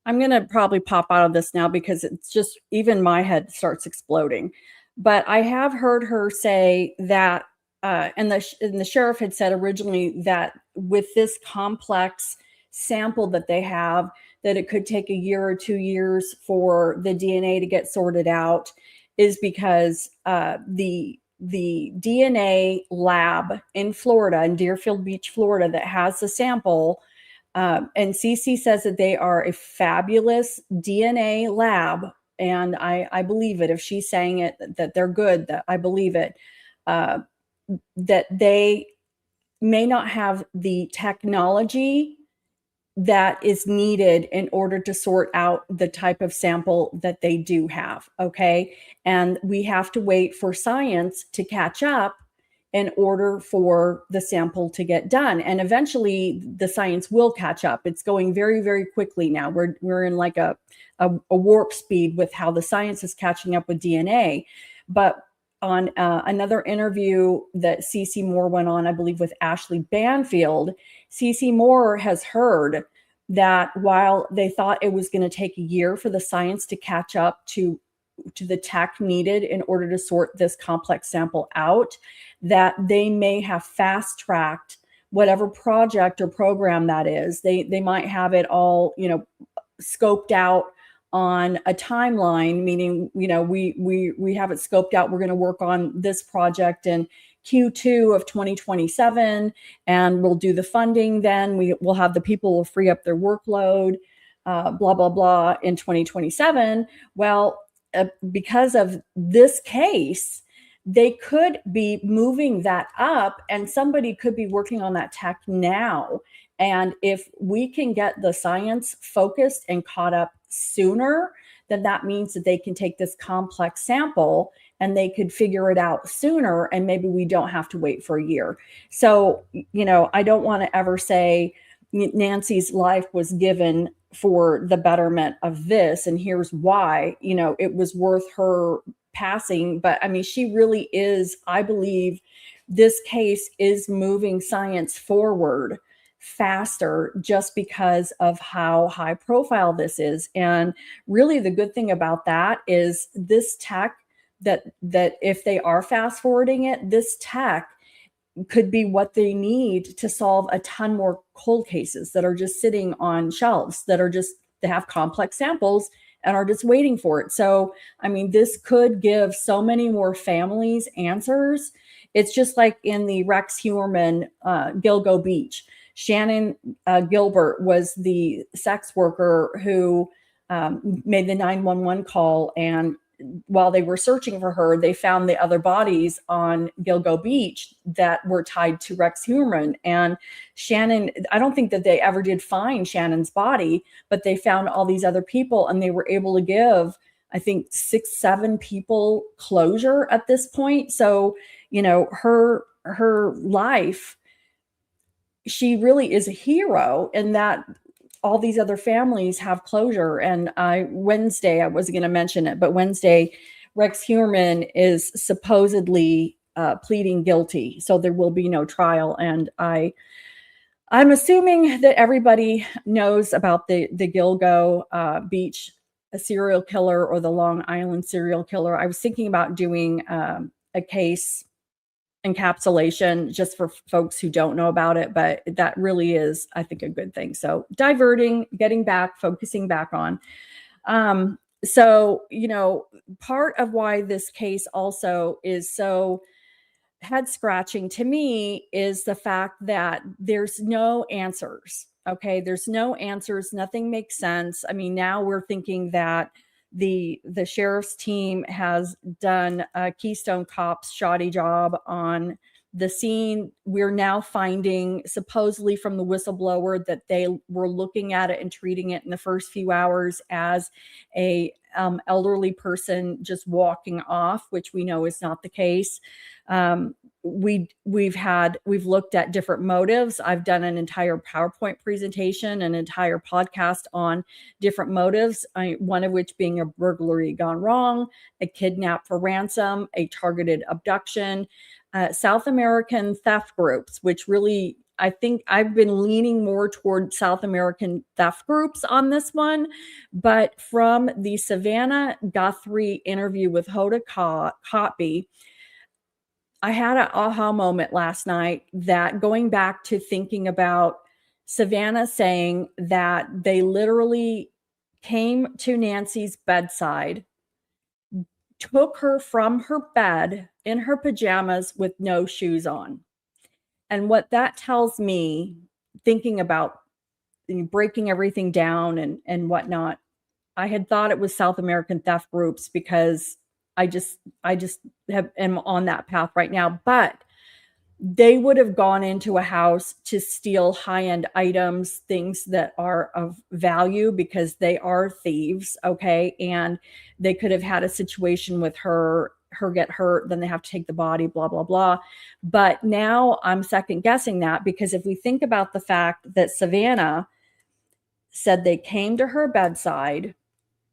I'm going to probably pop out of this now because it's just, even my head starts exploding. But I have heard her say that, and the sheriff had said originally that with this complex sample that they have, that it could take a year or 2 years for the DNA to get sorted out, is because the DNA lab in Florida, in Deerfield Beach, Florida, that has the sample, and CC says that they are a fabulous DNA lab, and I believe it. If she's saying it, that they're good, that I believe it, that they may not have the technology that is needed in order to sort out the type of sample that they do have. Okay. And we have to wait for science to catch up in order for the sample to get done. And eventually the science will catch up. It's going very, very quickly now. We're in like a warp speed with how the science is catching up with DNA. But on another interview that CeCe Moore went on, I believe with Ashley Banfield, CeCe Moore has heard that while they thought it was going to take a year for the science to catch up to the tech needed in order to sort this complex sample out, that they may have fast-tracked whatever project or program that is. They might have it all, scoped out on a timeline, meaning, we have it scoped out. We're going to work on this project in Q2 of 2027, and we'll do the funding. Then we'll have the people will free up their workload, blah, blah, blah, in 2027. Well, because of this case, they could be moving that up, and somebody could be working on that tech now. And if we can get the science focused and caught up sooner, then that means that they can take this complex sample and they could figure it out sooner, and maybe we don't have to wait for a year. So, I don't want to ever say Nancy's life was given for the betterment of this, and here's why, it was worth her passing. But I mean, she really is, I believe this case is moving science forward faster just because of how high profile this is. And really the good thing about that is this tech, that if they are fast forwarding it, this tech could be what they need to solve a ton more cold cases that are just sitting on shelves, they have complex samples and are just waiting for it. So, I mean, this could give so many more families answers. It's just like in the Rex Huerman, Gilgo Beach. Shannon Gilbert was the sex worker who made the 911 call, and while they were searching for her, they found the other bodies on Gilgo Beach that were tied to Rex Huerman. And Shannon, I don't think that they ever did find Shannon's body, but they found all these other people, and they were able to give, I think, 6-7 people closure at this point. So, her life, she really is a hero in that all these other families have closure. And Wednesday, I wasn't going to mention it, but Wednesday, Rex Huerman is supposedly pleading guilty. So there will be no trial. And I'm assuming that everybody knows about the Gilgo Beach serial killer, or the Long Island serial killer. I was thinking about doing a case encapsulation just for folks who don't know about it, but that really is, I think, a good thing. So diverting, getting back, focusing back on. So, part of why this case also is so head scratching to me is the fact that there's no answers. Okay, there's no answers. Nothing makes sense. I mean, now we're thinking that the sheriff's team has done a Keystone Cops shoddy job on the scene. We're now finding, supposedly from the whistleblower, that they were looking at it and treating it in the first few hours as a elderly person just walking off, which we know is not the case. We've looked at different motives. I've done an entire PowerPoint presentation, an entire podcast on different motives, one of which being a burglary gone wrong, a kidnap for ransom, a targeted abduction, South American theft groups, which really, I think I've been leaning more toward South American theft groups on this one. But from the Savannah Guthrie interview with Hoda Kotb, I had an aha moment last night, that going back to thinking about Savannah saying that they literally came to Nancy's bedside, took her from her bed in her pajamas with no shoes on. And what that tells me, thinking about breaking everything down and whatnot, I had thought it was South American theft groups, because I just am on that path right now. But they would have gone into a house to steal high-end items, things that are of value, because they are thieves, okay? And they could have had a situation with her get hurt, then they have to take the body, blah, blah, blah. But now I'm second guessing that, because if we think about the fact that Savannah said they came to her bedside,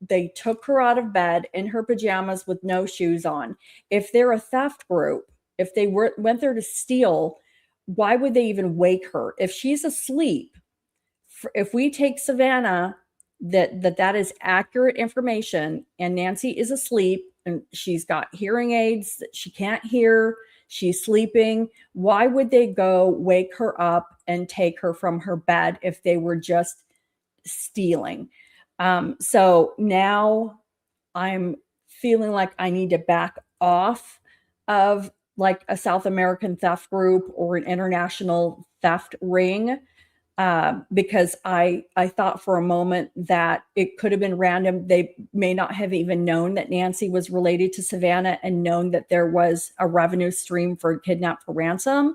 they took her out of bed in her pajamas with no shoes on. If they're a theft group, if they went there to steal, why would they even wake her? If she's asleep, if we take Savannah, that is accurate information, and Nancy is asleep and she's got hearing aids that she can't hear, she's sleeping, why would they go wake her up and take her from her bed if they were just stealing? So now I'm feeling like I need to back off of like a South American theft group or an international theft ring, because I thought for a moment that it could have been random. They may not have even known that Nancy was related to Savannah and known that there was a revenue stream for kidnap for ransom.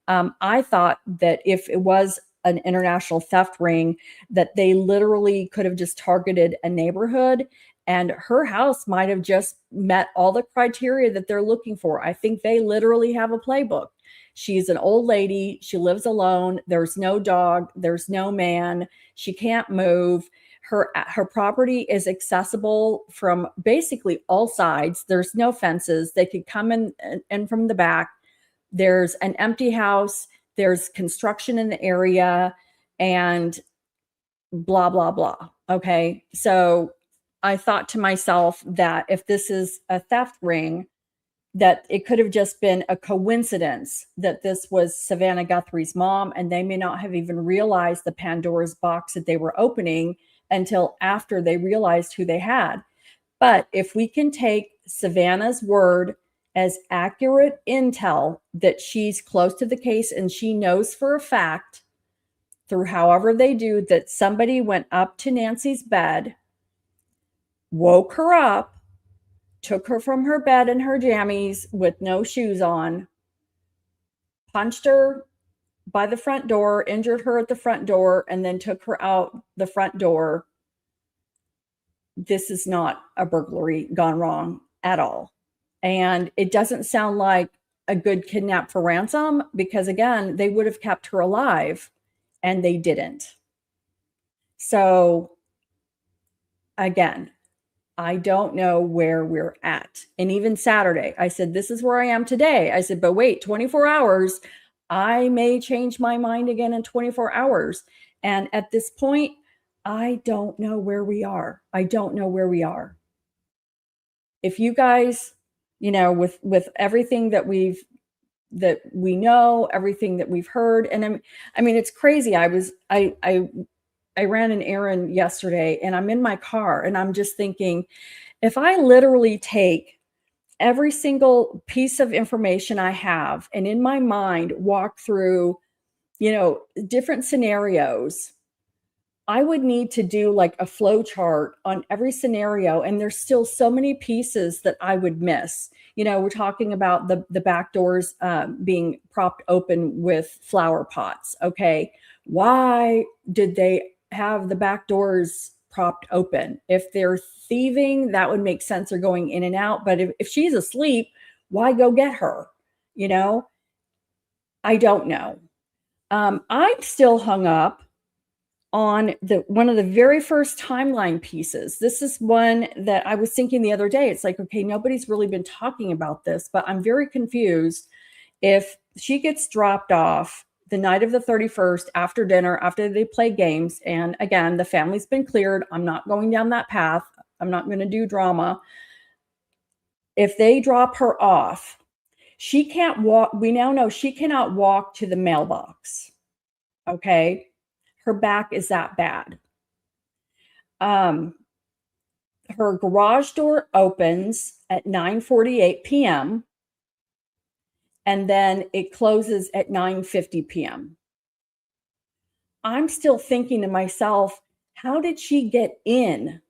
I thought that if it was an international theft ring, that they literally could have just targeted a neighborhood, and her house might have just met all the criteria that they're looking for. I think they literally have a playbook. She's an old lady. She lives alone. There's no dog. There's no man. She can't move. Her property is accessible from basically all sides. There's no fences. They could come in from the back. There's an empty house. There's construction in the area, and blah, blah, blah. Okay. So I thought to myself that if this is a theft ring, that it could have just been a coincidence that this was Savannah Guthrie's mom, and they may not have even realized the Pandora's box that they were opening until after they realized who they had. But if we can take Savannah's word as accurate intel that she's close to the case, and she knows for a fact, through however they do, that somebody went up to Nancy's bed, woke her up, took her from her bed in her jammies with no shoes on, punched her by the front door, injured her at the front door, and then took her out the front door. This is not a burglary gone wrong at all. And it doesn't sound like a good kidnap for ransom, because again, they would have kept her alive and they didn't. So again, I don't know where we're at. And even Saturday, I said, this is where I am today. I said, but wait, 24 hours, I may change my mind again in 24 hours. And at this point, I don't know where we are. I don't know where we are. If you guys, with everything that we know, everything that we've heard, and I mean, it's crazy. I ran an errand yesterday, and I'm in my car, and I'm just thinking, if I literally take every single piece of information I have and in my mind walk through, different scenarios I would need to do like a flow chart on every scenario. And there's still so many pieces that I would miss. You know, we're talking about the back doors being propped open with flower pots. Okay. Why did they have the back doors propped open? If they're thieving, that would make sense. They're going in and out. But if she's asleep, why go get her? You know, I don't know. I'm still hung up on one of the very first timeline pieces. This is one that I was thinking the other day. It's like, okay, nobody's really been talking about this, but I'm very confused. If she gets dropped off the night of the 31st after dinner, after they play games, and again, the family's been cleared. I'm not going down that path. I'm not going to do drama. If they drop her off, she can't walk. We now know she cannot walk to the mailbox. Okay. Her back is that bad. Her garage door opens at 9:48 p.m. and then it closes at 9:50 p.m. I'm still thinking to myself, how did she get in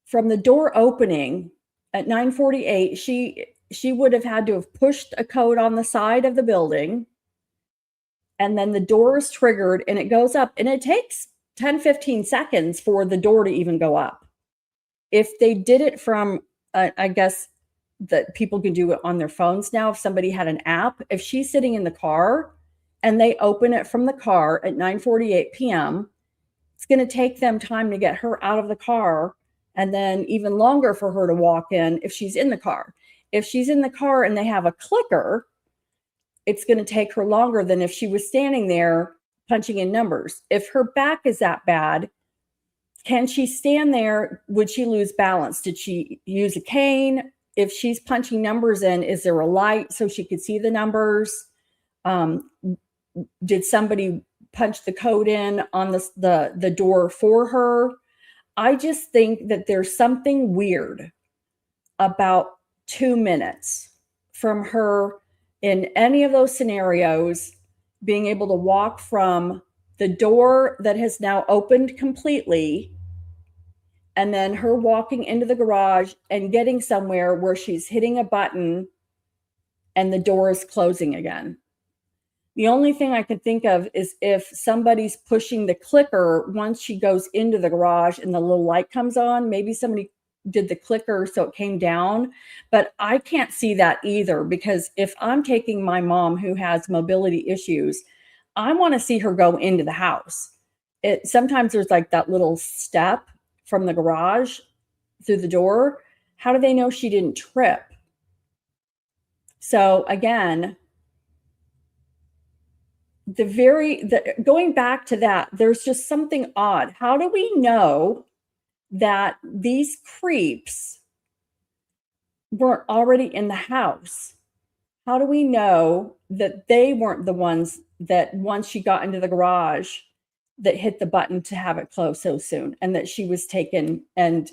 from the door opening at 9:48? She would have had to have pushed a code on the side of the building. And then the door is triggered and it goes up, and it takes 10, 15 seconds for the door to even go up. If they did it from, I guess that people can do it on their phones now. If somebody had an app, if she's sitting in the car and they open it from the car at 9:48 p.m., it's going to take them time to get her out of the car, and then even longer for her to walk in if she's in the car. If she's in the car and they have a clicker, it's going to take her longer than if she was standing there punching in numbers. If her back is that bad, can she stand there? Would she lose balance? Did she use a cane? If she's punching numbers in, is there a light so she could see the numbers? Did somebody punch the code in on the door for her? I just think that there's something weird about 2 minutes from her in any of those scenarios, being able to walk from the door that has now opened completely, and then her walking into the garage and getting somewhere where she's hitting a button and the door is closing again. The only thing I can think of is if somebody's pushing the clicker once she goes into the garage and the little light comes on, maybe somebody did the clicker so it came down, but I can't see that either, because if I'm taking my mom who has mobility issues, I want to see her go into the house. Sometimes there's like that little step from the garage through the door. How do they know she didn't trip? So again, going back to that, there's just something odd. How do we know that these creeps weren't already in the house? How do we know that they weren't the ones that once she got into the garage that hit the button to have it close so soon, and that she was taken and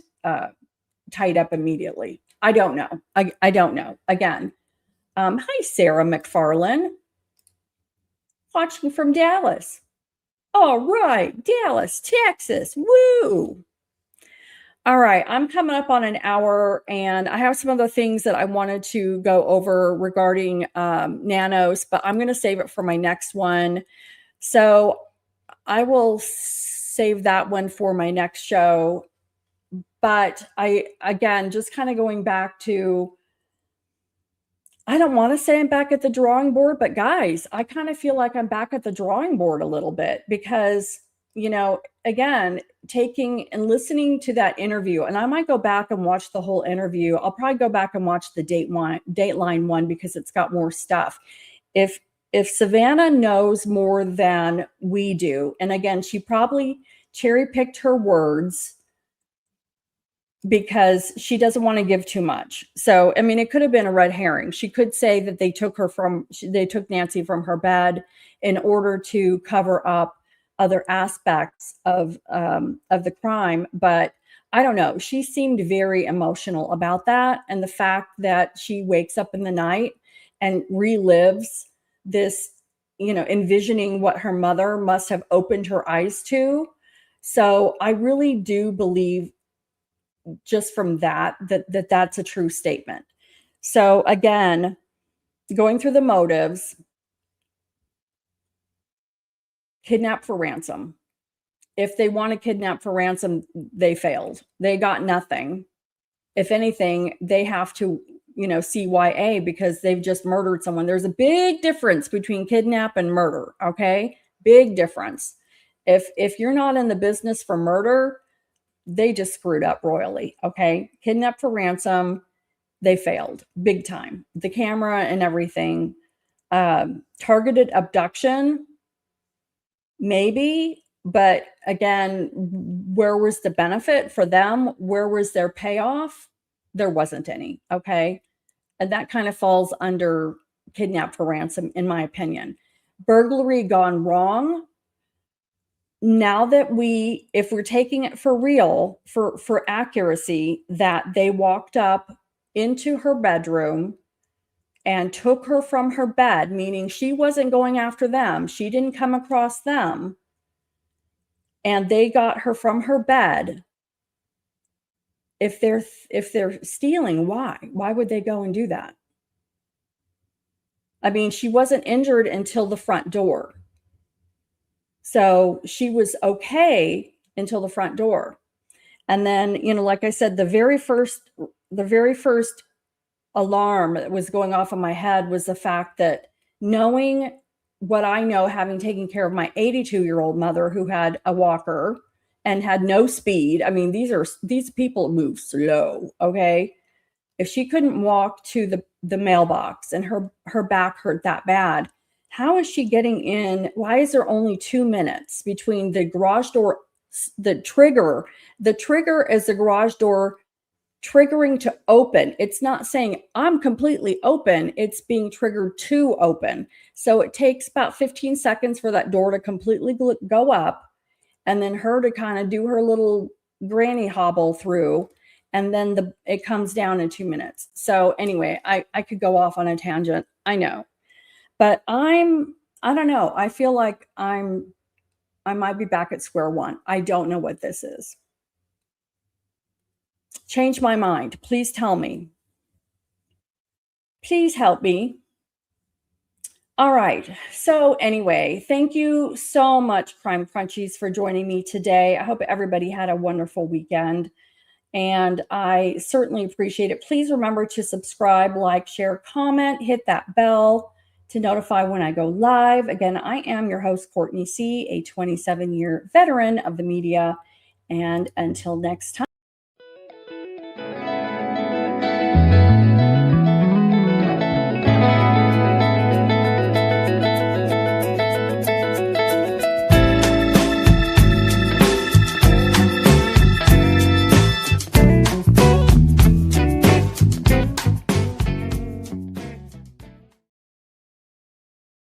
tied up immediately? I don't know. I don't know. Again, hi, Sarah McFarlane, watching from Dallas. All right, Dallas, Texas. Woo! All right, I'm coming up on an hour, and I have some other things that I wanted to go over regarding Nanos, but I'm going to save it for my next one. So I will save that one for my next show. But again, just kind of going back to, I don't want to say I'm back at the drawing board, but guys, I kind of feel like I'm back at the drawing board a little bit, because, you know, again, taking and listening to that interview, and I might go back and watch the whole interview. I'll probably go back and watch the Dateline one because it's got more stuff. If Savannah knows more than we do, and again, she probably cherry picked her words because she doesn't want to give too much. So, I mean, it could have been a red herring. She could say that they took Nancy from her bed in order to cover up other aspects of the crime. But I don't know. She seemed very emotional about that. And the fact that she wakes up in the night and relives this, you know, envisioning what her mother must have opened her eyes to. So I really do believe, just from that's a true statement. So again, going through the motives, kidnap for ransom. If they want to kidnap for ransom, they failed. They got nothing. If anything, they have to, CYA, because they've just murdered someone. There's a big difference between kidnap and murder, okay? Big difference. If you're not in the business for murder, they just screwed up royally, okay? Kidnap for ransom, they failed big time. The camera and everything. Targeted abduction, maybe, but again, where was the benefit for them? Where was their payoff? There wasn't any, okay? And that kind of falls under kidnap for ransom, in my opinion. Burglary gone wrong. Now that if we're taking it for real, for accuracy, that they walked up into her bedroom and took her from her bed, meaning she wasn't going after them. She didn't come across them. And they got her from her bed. If they're stealing, why? Why would they go and do that? I mean, she wasn't injured until the front door. So she was okay until the front door. And then, like I said, the very first alarm that was going off in my head was the fact that, knowing what I know, having taken care of my 82-year-old mother who had a walker and had no speed. I mean, these people move slow, okay? If she couldn't walk to the mailbox and her back hurt that bad, how is she getting in? Why is there only 2 minutes between the garage door, the trigger? The trigger is the garage door triggering to open. It's not saying I'm completely open. It's being triggered to open. So it takes about 15 seconds for that door to completely go up, and then her to kind of do her little granny hobble through, and then it comes down in 2 minutes. So anyway, I could go off on a tangent, I know, but I don't know. I feel like I might be back at square one. I don't know what this is. Change my mind. Please tell me. Please help me. All right. So anyway, thank you so much, Crime Crunchies, for joining me today. I hope everybody had a wonderful weekend, and I certainly appreciate it. Please remember to subscribe, like, share, comment, hit that bell to notify when I go live. Again, I am your host, Courtney C., a 27-year veteran of the media. And until next time.